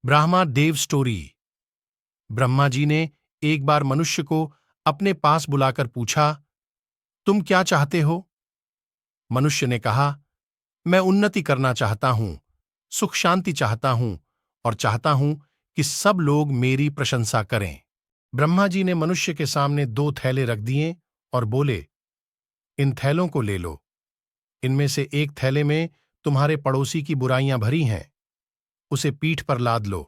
ब्रह्मा देव story. Brahma ji ने एक बार मनुष्य को अपने पास बुलाकर पूछा, तुम क्या चाहते हो? मनुष्य ने कहा, मैं उन्नति करना चाहता हूं, सुख शांति चाहता हूं और चाहता हूं कि सब लोग मेरी प्रशंसा करें। ब्रह्मा जी ने मनुष्य के सामने 2 थैले रख दिए और बोले, इन थैलों को ले लो। इनमें से एक थैले में तुम्हारे पड़ोसी की बुराइयां भरी हैं, उसे पीठ पर लाद लो।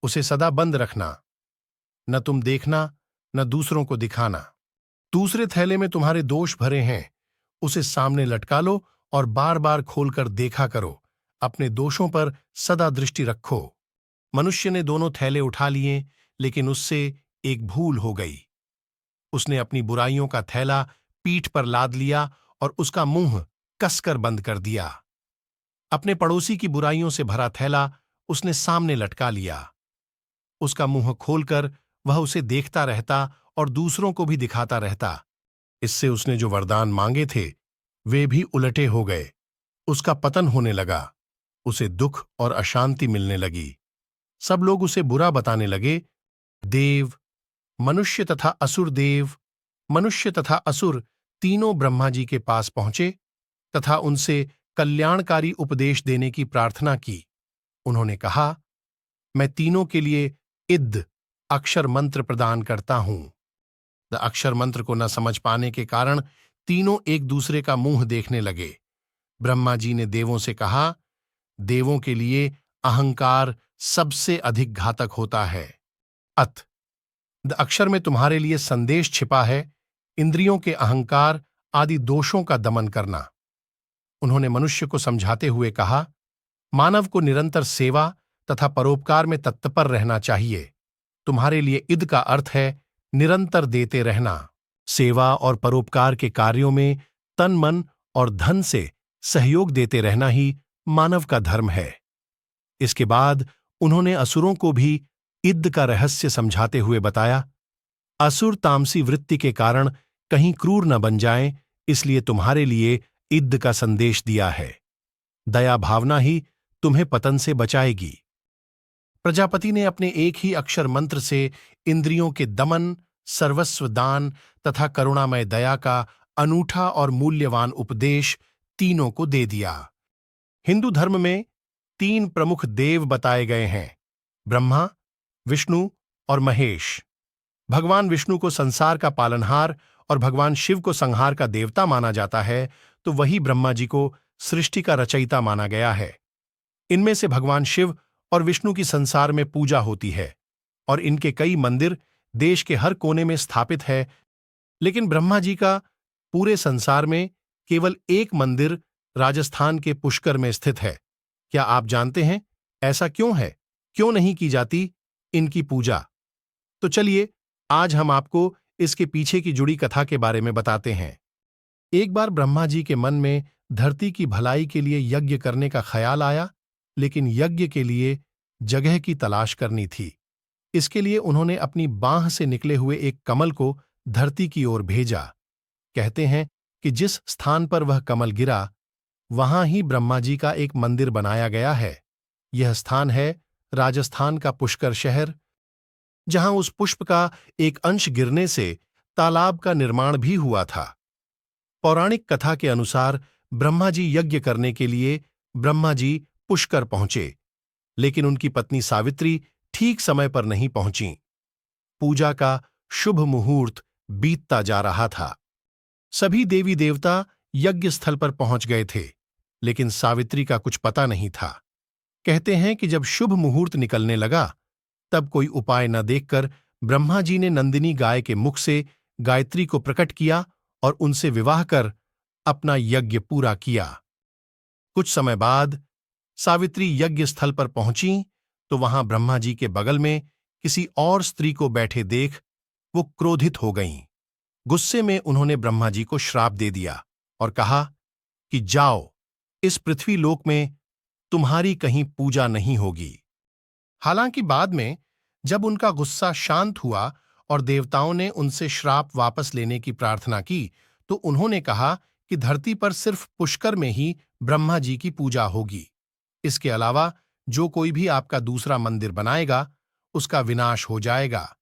उसे सदा बंद रखना, न तुम देखना न दूसरों को दिखाना। दूसरे थैले में तुम्हारे दोष भरे हैं, उसे सामने लटका लो और बार बार खोलकर देखा करो। अपने दोषों पर सदा दृष्टि रखो। मनुष्य ने दोनों थैले उठा लिए, लेकिन उससे एक भूल हो गई। उसने अपनी बुराइयों का थैला पीठ पर लाद लिया और उसका मुंह कसकर बंद कर दिया। अपने पड़ोसी की बुराइयों से भरा थैला उसने सामने लटका लिया। उसका मुंह खोलकर वह उसे देखता रहता और दूसरों को भी दिखाता रहता। इससे उसने जो वरदान मांगे थे वे भी उलटे हो गए। उसका पतन होने लगा। उसे दुख और अशांति मिलने लगी। सब लोग उसे बुरा बताने लगे। देव, मनुष्य तथा असुर देव, मनुष्य तथा असुर तीनों ब्रह्मा जी के पास पहुंचे तथा उनसे कल्याणकारी उपदेश देने की प्रार्थना की। उन्होंने कहा, मैं तीनों के लिए इद् अक्षर मंत्र प्रदान करता हूं। द अक्षर मंत्र को न समझ पाने के कारण तीनों एक दूसरे का मुंह देखने लगे। ब्रह्मा जी ने देवों से कहा, देवों के लिए अहंकार सबसे अधिक घातक होता है। अत द अक्षर में तुम्हारे लिए संदेश छिपा है, इंद्रियों के अहंकार आदि दोषों का दमन करना। उन्होंने मनुष्य को समझाते हुए कहा, मानव को निरंतर सेवा तथा परोपकार में तत्पर रहना चाहिए। तुम्हारे लिए इद का अर्थ है निरंतर देते रहना। सेवा और परोपकार के कार्यों में तन मन और धन से सहयोग देते रहना ही मानव का धर्म है। इसके बाद उन्होंने असुरों को भी इद का रहस्य समझाते हुए बताया, असुर तामसी वृत्ति के कारण कहीं क्रूर न बन जाएं, इसलिए तुम्हारे लिए इद का संदेश दिया है। दया भावना ही तुम्हें पतन से बचाएगी। प्रजापति ने अपने एक ही अक्षर मंत्र से इंद्रियों के दमन, सर्वस्व दान तथा करुणामय दया का अनूठा और मूल्यवान उपदेश तीनों को दे दिया। हिंदू धर्म में 3 प्रमुख देव बताए गए हैं, ब्रह्मा, विष्णु और महेश। भगवान विष्णु को संसार का पालनहार और भगवान शिव को संहार का देवता माना जाता है, तो वही ब्रह्मा जी को सृष्टि का रचयिता माना गया है। इनमें से भगवान शिव और विष्णु की संसार में पूजा होती है और इनके कई मंदिर देश के हर कोने में स्थापित है, लेकिन ब्रह्मा जी का पूरे संसार में केवल एक मंदिर राजस्थान के पुष्कर में स्थित है। क्या आप जानते हैं ऐसा क्यों है? क्यों नहीं की जाती इनकी पूजा? तो चलिए आज हम आपको इसके पीछे की जुड़ी कथा के बारे में बताते हैं। एक बार ब्रह्मा जी के मन में धरती की भलाई के लिए यज्ञ करने का ख्याल आया, लेकिन यज्ञ के लिए जगह की तलाश करनी थी। इसके लिए उन्होंने अपनी बांह से निकले हुए एक कमल को धरती की ओर भेजा। कहते हैं कि जिस स्थान पर वह कमल गिरा, वहां ही ब्रह्मा जी का एक मंदिर बनाया गया है। यह स्थान है राजस्थान का पुष्कर शहर, जहां उस पुष्प का एक अंश गिरने से तालाब का निर्माण भी हुआ था। पौराणिक कथा के अनुसार ब्रह्मा जी यज्ञ करने के लिए ब्रह्मा जी पुष्कर पहुंचे, लेकिन उनकी पत्नी सावित्री ठीक समय पर नहीं पहुंची। पूजा का शुभ मुहूर्त बीतता जा रहा था। सभी देवी देवता यज्ञ स्थल पर पहुंच गए थे, लेकिन सावित्री का कुछ पता नहीं था। कहते हैं कि जब शुभ मुहूर्त निकलने लगा, तब कोई उपाय न देखकर ब्रह्मा जी ने नंदिनी गाय के मुख से गायत्री को प्रकट किया और उनसे विवाह कर अपना यज्ञ पूरा किया। कुछ समय बाद सावित्री यज्ञ स्थल पर पहुंची तो वहां ब्रह्मा जी के बगल में किसी और स्त्री को बैठे देख वो क्रोधित हो गईं। गुस्से में उन्होंने ब्रह्मा जी को श्राप दे दिया और कहा कि जाओ, इस पृथ्वी लोक में तुम्हारी कहीं पूजा नहीं होगी। हालांकि बाद में जब उनका गुस्सा शांत हुआ और देवताओं ने उनसे श्राप वापस लेने की प्रार्थना की, तो उन्होंने कहा कि धरती पर सिर्फ पुष्कर में ही ब्रह्मा जी की पूजा होगी। इसके अलावा जो कोई भी आपका दूसरा मंदिर बनाएगा उसका विनाश हो जाएगा।